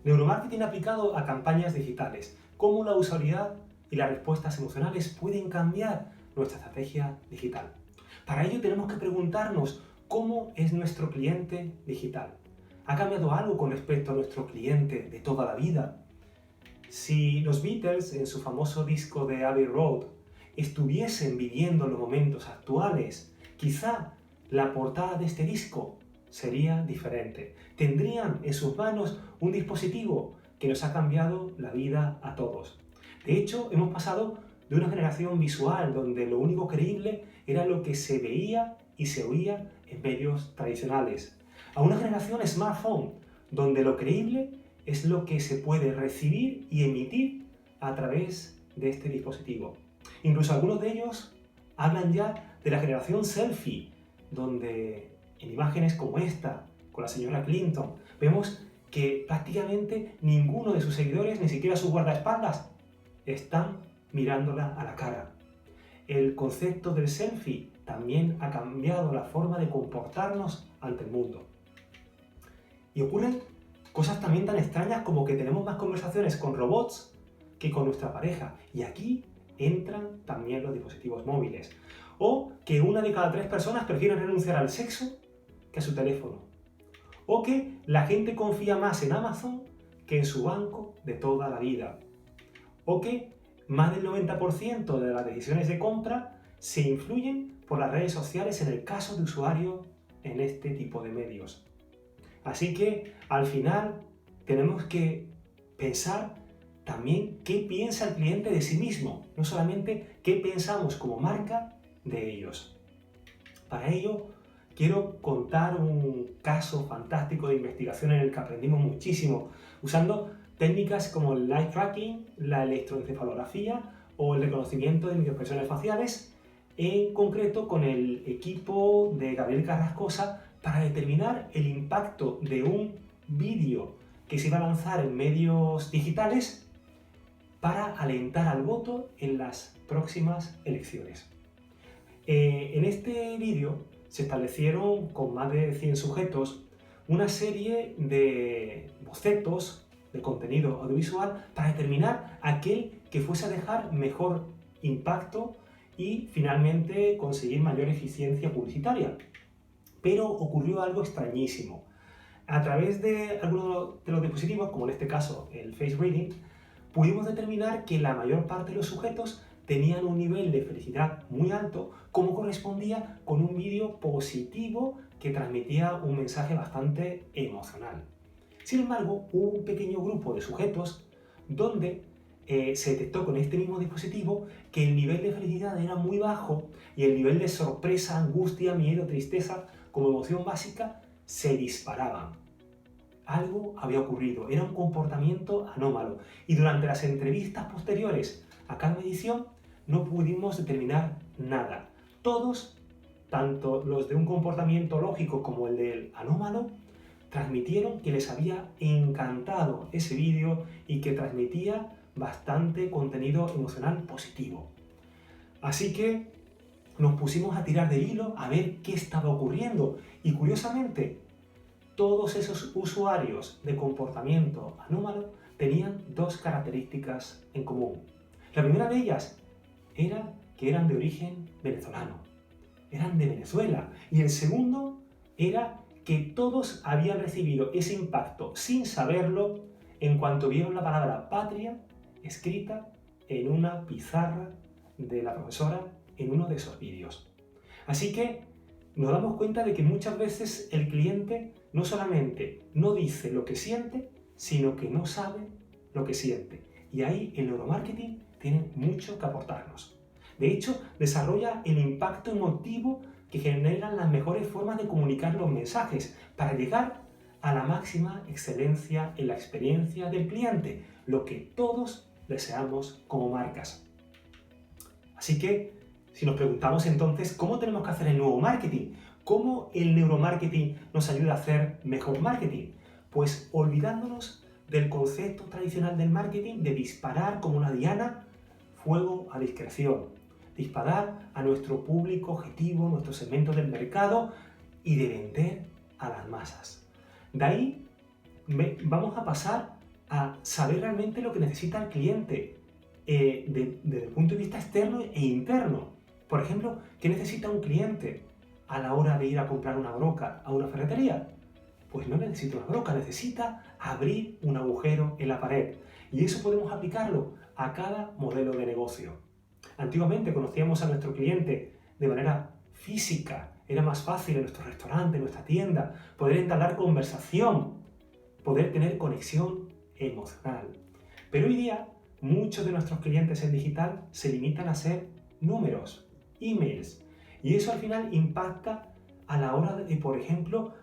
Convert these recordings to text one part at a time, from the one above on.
Neuromarketing aplicado a campañas digitales. Cómo la usabilidad y las respuestas emocionales pueden cambiar nuestra estrategia digital. Para ello tenemos que preguntarnos cómo es nuestro cliente digital. ¿Ha cambiado algo con respecto a nuestro cliente de toda la vida? Si los Beatles, en su famoso disco de Abbey Road, estuviesen viviendo los momentos actuales, quizá la portada de este disco sería diferente. Tendrían en sus manos un dispositivo que nos ha cambiado la vida a todos. De hecho, hemos pasado de una generación visual donde lo único creíble era lo que se veía y se oía en medios tradicionales, a una generación smartphone donde lo creíble es lo que se puede recibir y emitir a través de este dispositivo. Incluso algunos de ellos hablan ya de la generación selfie, donde en imágenes como esta, con la señora Clinton, vemos que prácticamente ninguno de sus seguidores, ni siquiera sus guardaespaldas, están mirándola a la cara. El concepto del selfie también ha cambiado la forma de comportarnos ante el mundo. Y ocurren cosas también tan extrañas como que tenemos más conversaciones con robots que con nuestra pareja. Y aquí entran también los dispositivos móviles. O que 1 de cada 3 personas prefieren renunciar al sexo que a su teléfono. O que la gente confía más en Amazon que en su banco de toda la vida. O que más del 90% de las decisiones de compra se influyen por las redes sociales en el caso de usuarios en este tipo de medios. Así que al final tenemos que pensar también qué piensa el cliente de sí mismo, no solamente qué pensamos como marca de ellos. Para ello quiero contar un caso fantástico de investigación en el que aprendimos muchísimo usando técnicas como el live tracking, la electroencefalografía o el reconocimiento de microexpresiones faciales, en concreto con el equipo de Gabriel Carrascosa, para determinar el impacto de un vídeo que se iba a lanzar en medios digitales para alentar al voto en las próximas elecciones. En este vídeo se establecieron con más de 100 sujetos una serie de bocetos de contenido audiovisual para determinar aquel que fuese a dejar mejor impacto y finalmente conseguir mayor eficiencia publicitaria. Pero ocurrió algo extrañísimo. A través de algunos de los dispositivos, como en este caso el Face Reading, pudimos determinar que la mayor parte de los sujetos tenían un nivel de felicidad muy alto, como correspondía con un vídeo positivo que transmitía un mensaje bastante emocional. Sin embargo, hubo un pequeño grupo de sujetos donde se detectó con este mismo dispositivo que el nivel de felicidad era muy bajo y el nivel de sorpresa, angustia, miedo, tristeza como emoción básica se disparaban. Algo había ocurrido, era un comportamiento anómalo y durante las entrevistas posteriores a cada medición no pudimos determinar nada. Todos, tanto los de un comportamiento lógico como el del anómalo, transmitieron que les había encantado ese vídeo y que transmitía bastante contenido emocional positivo. Así que nos pusimos a tirar del hilo a ver qué estaba ocurriendo y curiosamente todos esos usuarios de comportamiento anómalo tenían 2 características en común. La primera de ellas era que eran de origen venezolano, eran de Venezuela, y el segundo era que todos habían recibido ese impacto sin saberlo en cuanto vieron la palabra patria escrita en una pizarra de la profesora en uno de esos vídeos. Así que nos damos cuenta de que muchas veces el cliente no solamente no dice lo que siente, sino que no sabe lo que siente. Y ahí el neuromarketing tiene mucho que aportarnos. De hecho, desarrolla el impacto emotivo que generan las mejores formas de comunicar los mensajes para llegar a la máxima excelencia en la experiencia del cliente, lo que todos deseamos como marcas. Así que, si nos preguntamos entonces cómo tenemos que hacer el nuevo marketing, cómo el neuromarketing nos ayuda a hacer mejor marketing, pues olvidándonos del concepto tradicional del marketing de disparar como una diana, fuego a discreción, disparar a nuestro público objetivo, nuestro segmento del mercado y de vender a las masas. De ahí vamos a pasar a saber realmente lo que necesita el cliente desde el punto de vista externo e interno. Por ejemplo, ¿qué necesita un cliente a la hora de ir a comprar una broca a una ferretería? Pues no necesita una broca, necesita abrir un agujero en la pared. Y eso podemos aplicarlo a cada modelo de negocio. Antiguamente conocíamos a nuestro cliente de manera física. Era más fácil en nuestro restaurante, en nuestra tienda, poder entablar conversación, poder tener conexión emocional. Pero hoy día, muchos de nuestros clientes en digital se limitan a ser números, emails. Y eso al final impacta a la hora de, por ejemplo,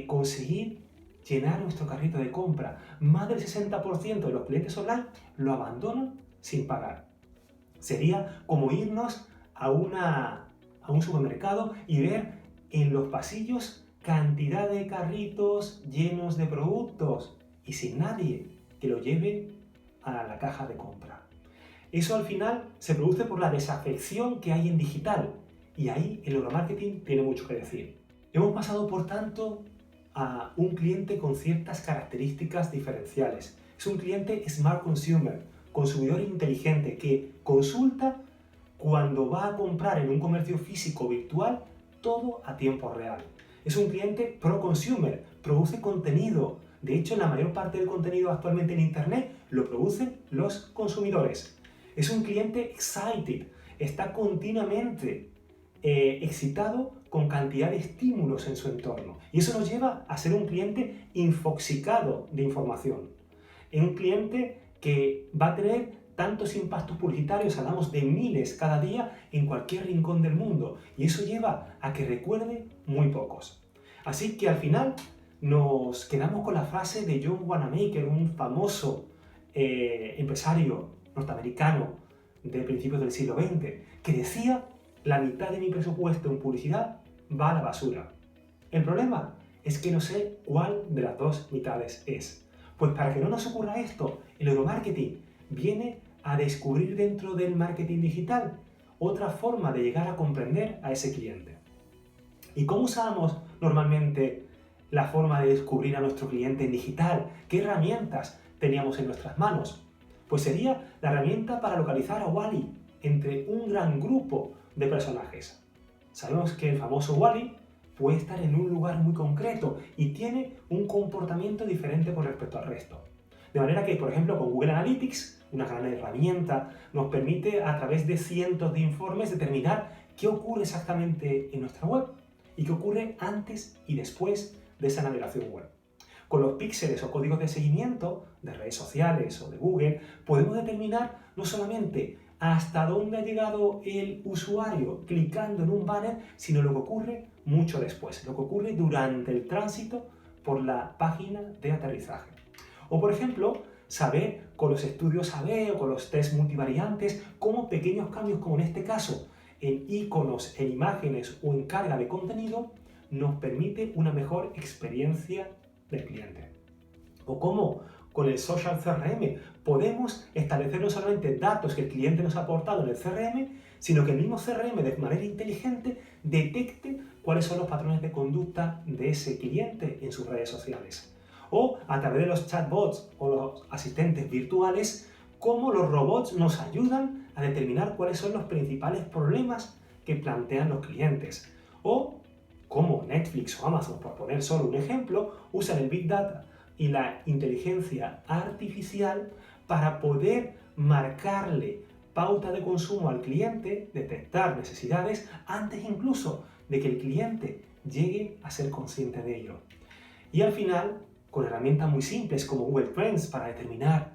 conseguir llenar nuestro carrito de compra. Más del 60% de los clientes online lo abandonan sin pagar. Sería como irnos a un supermercado y ver en los pasillos cantidad de carritos llenos de productos y sin nadie que lo lleve a la caja de compra. Eso al final se produce por la desafección que hay en digital y ahí el neuromarketing tiene mucho que decir. Hemos pasado, por tanto, a un cliente con ciertas características diferenciales. Es un cliente Smart Consumer, consumidor inteligente, que consulta cuando va a comprar en un comercio físico o virtual todo a tiempo real. Es un cliente Pro Consumer, produce contenido. De hecho, la mayor parte del contenido actualmente en Internet lo producen los consumidores. Es un cliente Excited, está continuamente excitado con cantidad de estímulos en su entorno. Y eso nos lleva a ser un cliente infoxicado de información. Es un cliente que va a tener tantos impactos publicitarios, hablamos de miles cada día en cualquier rincón del mundo. Y eso lleva a que recuerde muy pocos. Así que al final nos quedamos con la frase de John Wanamaker, un famoso empresario norteamericano de principios del siglo XX, que decía: la mitad de mi presupuesto en publicidad va a la basura. El problema es que no sé cuál de las dos mitades es. Pues para que no nos ocurra esto, el neuromarketing viene a descubrir dentro del marketing digital otra forma de llegar a comprender a ese cliente. ¿Y cómo usamos normalmente la forma de descubrir a nuestro cliente en digital? ¿Qué herramientas teníamos en nuestras manos? Pues sería la herramienta para localizar a Wall-E entre un gran grupo de personajes. Sabemos que el famoso Wall-E puede estar en un lugar muy concreto y tiene un comportamiento diferente con respecto al resto. De manera que, por ejemplo, con Google Analytics, una gran herramienta, nos permite a través de cientos de informes determinar qué ocurre exactamente en nuestra web y qué ocurre antes y después de esa navegación web. Con los píxeles o códigos de seguimiento de redes sociales o de Google, podemos determinar no solamente hasta dónde ha llegado el usuario clicando en un banner, sino lo que ocurre mucho después, lo que ocurre durante el tránsito por la página de aterrizaje. O, por ejemplo, saber con los estudios A/B o con los test multivariantes cómo pequeños cambios, como en este caso, en iconos, en imágenes o en carga de contenido, nos permite una mejor experiencia del cliente. O cómo con el Social CRM podemos establecer no solamente datos que el cliente nos ha aportado en el CRM, sino que el mismo CRM de manera inteligente detecte cuáles son los patrones de conducta de ese cliente en sus redes sociales. O a través de los chatbots o los asistentes virtuales, cómo los robots nos ayudan a determinar cuáles son los principales problemas que plantean los clientes. O cómo Netflix o Amazon, por poner solo un ejemplo, usan el Big Data y la inteligencia artificial para poder marcarle pauta de consumo al cliente, detectar necesidades antes incluso de que el cliente llegue a ser consciente de ello. Y al final, con herramientas muy simples como Google Trends para determinar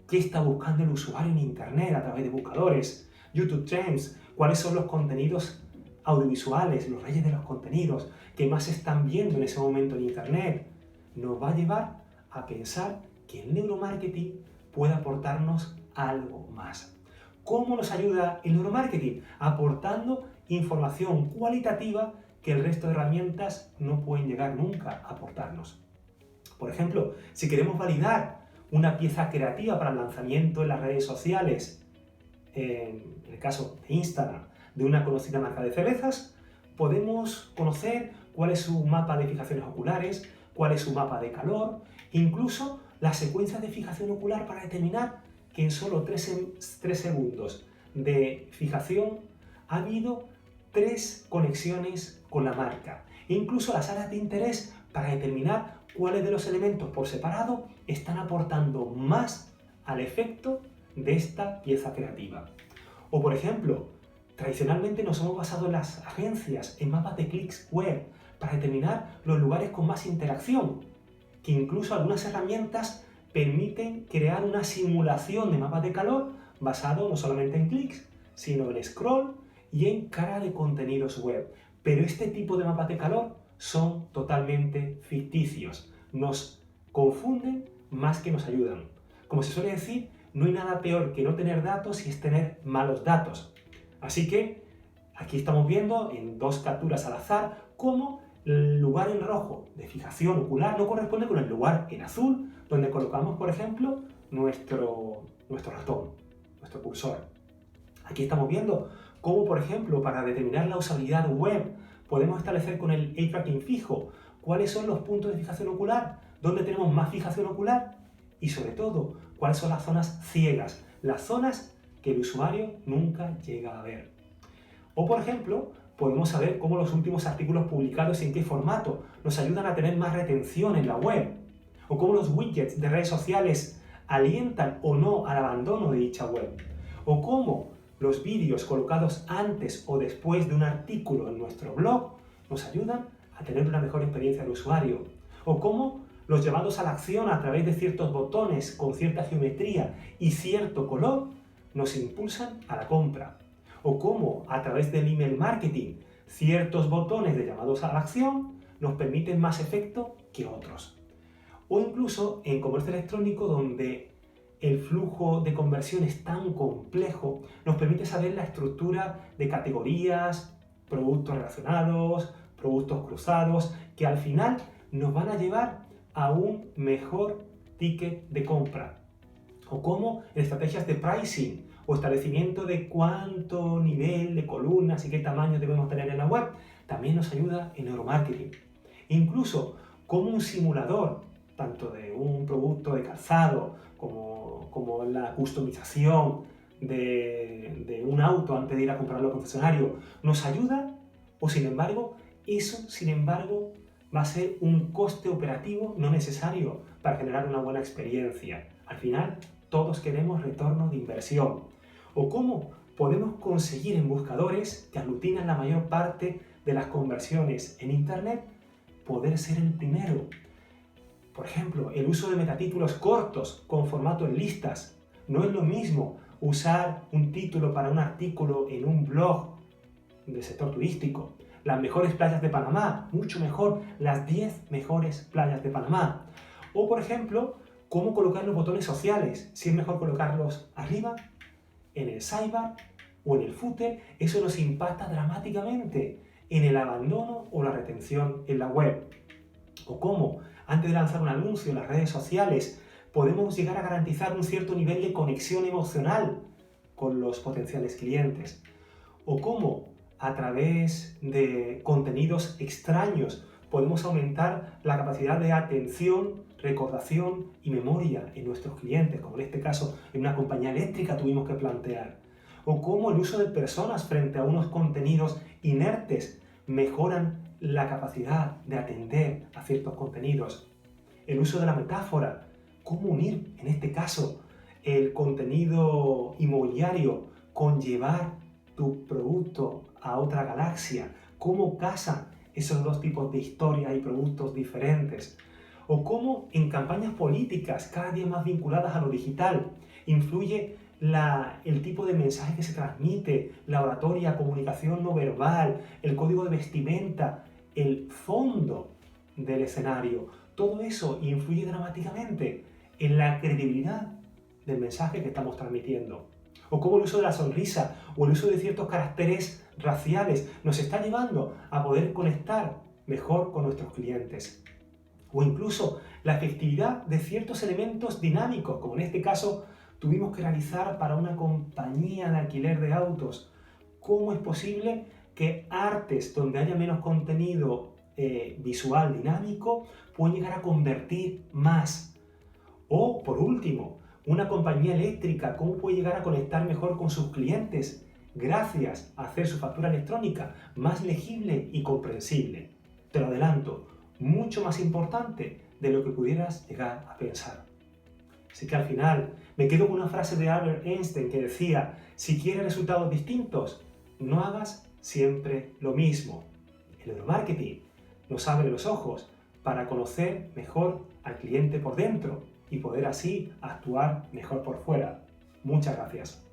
qué está buscando el usuario en Internet a través de buscadores, YouTube Trends, cuáles son los contenidos audiovisuales, los reyes de los contenidos que más se están viendo en ese momento en Internet, nos va a llevar a pensar que el neuromarketing puede aportarnos algo más. ¿Cómo nos ayuda el neuromarketing? Aportando información cualitativa que el resto de herramientas no pueden llegar nunca a aportarnos. Por ejemplo, si queremos validar una pieza creativa para el lanzamiento en las redes sociales, en el caso de Instagram, de una conocida marca de cervezas, podemos conocer cuál es su mapa de fijaciones oculares, cuál es su mapa de calor, incluso las secuencias de fijación ocular para determinar que en solo 3 segundos de fijación ha habido 3 conexiones con la marca. E incluso las áreas de interés para determinar cuáles de los elementos por separado están aportando más al efecto de esta pieza creativa. O por ejemplo, tradicionalmente nos hemos basado en las agencias, en mapas de clics web, para determinar los lugares con más interacción, que incluso algunas herramientas permiten crear una simulación de mapas de calor basado no solamente en clics, sino en scroll y en cara de contenidos web. Pero este tipo de mapas de calor son totalmente ficticios, nos confunden más que nos ayudan. Como se suele decir, no hay nada peor que no tener datos y es tener malos datos. Así que aquí estamos viendo en 2 capturas al azar cómo el lugar en rojo de fijación ocular no corresponde con el lugar en azul donde colocamos, por ejemplo, nuestro ratón, nuestro cursor. Aquí estamos viendo cómo, por ejemplo, para determinar la usabilidad web podemos establecer con el eye tracking fijo cuáles son los puntos de fijación ocular, dónde tenemos más fijación ocular y, sobre todo, cuáles son las zonas ciegas, las zonas que el usuario nunca llega a ver. O, por ejemplo, podemos saber cómo los últimos artículos publicados y en qué formato nos ayudan a tener más retención en la web, o cómo los widgets de redes sociales alientan o no al abandono de dicha web, o cómo los vídeos colocados antes o después de un artículo en nuestro blog nos ayudan a tener una mejor experiencia del usuario, o cómo los llamados a la acción a través de ciertos botones con cierta geometría y cierto color nos impulsan a la compra, o cómo a través del email marketing ciertos botones de llamados a la acción nos permiten más efecto que otros. O incluso en comercio electrónico, donde el flujo de conversión es tan complejo, nos permite saber la estructura de categorías, productos relacionados, productos cruzados, que al final nos van a llevar a un mejor ticket de compra. O como en estrategias de pricing o establecimiento de cuánto nivel de columnas y qué tamaño debemos tener en la web, también nos ayuda en neuromarketing. Incluso como un simulador, tanto de un producto de calzado como la customización de un auto antes de ir a comprarlo al concesionario, nos ayuda, o sin embargo, eso va a ser un coste operativo no necesario para generar una buena experiencia. Al final, todos queremos retorno de inversión. O cómo podemos conseguir en buscadores que aglutinan la mayor parte de las conversiones en Internet, poder ser el primero. Por ejemplo, el uso de metatítulos cortos con formato en listas. No es lo mismo usar un título para un artículo en un blog del sector turístico. Las mejores playas de Panamá, mucho mejor, las 10 mejores playas de Panamá. O, por ejemplo, cómo colocar los botones sociales. Si es mejor colocarlos arriba, en el sidebar o en el footer, eso nos impacta dramáticamente en el abandono o la retención en la web. O cómo, antes de lanzar un anuncio en las redes sociales, podemos llegar a garantizar un cierto nivel de conexión emocional con los potenciales clientes. O cómo, a través de contenidos extraños, podemos aumentar la capacidad de atención, recordación y memoria en nuestros clientes, como en este caso en una compañía eléctrica tuvimos que plantear. O cómo el uso de personas frente a unos contenidos inertes mejoran la capacidad de atender a ciertos contenidos. El uso de la metáfora, cómo unir, en este caso, el contenido inmobiliario con llevar tu producto a otra galaxia, cómo casan esos 2 tipos de historias y productos diferentes. O cómo en campañas políticas cada día más vinculadas a lo digital influye el tipo de mensaje que se transmite, la oratoria, comunicación no verbal, el código de vestimenta, el fondo del escenario. Todo eso influye dramáticamente en la credibilidad del mensaje que estamos transmitiendo. O cómo el uso de la sonrisa o el uso de ciertos caracteres raciales nos está llevando a poder conectar mejor con nuestros clientes. O incluso la efectividad de ciertos elementos dinámicos, como en este caso tuvimos que realizar para una compañía de alquiler de autos. ¿Cómo es posible que artes donde haya menos contenido visual dinámico pueden llegar a convertir más? O, por último, una compañía eléctrica, ¿cómo puede llegar a conectar mejor con sus clientes gracias a hacer su factura electrónica más legible y comprensible? Te lo adelanto, mucho más importante de lo que pudieras llegar a pensar. Así que al final me quedo con una frase de Albert Einstein que decía: si quieres resultados distintos, no hagas siempre lo mismo. El neuromarketing nos abre los ojos para conocer mejor al cliente por dentro y poder así actuar mejor por fuera. Muchas gracias.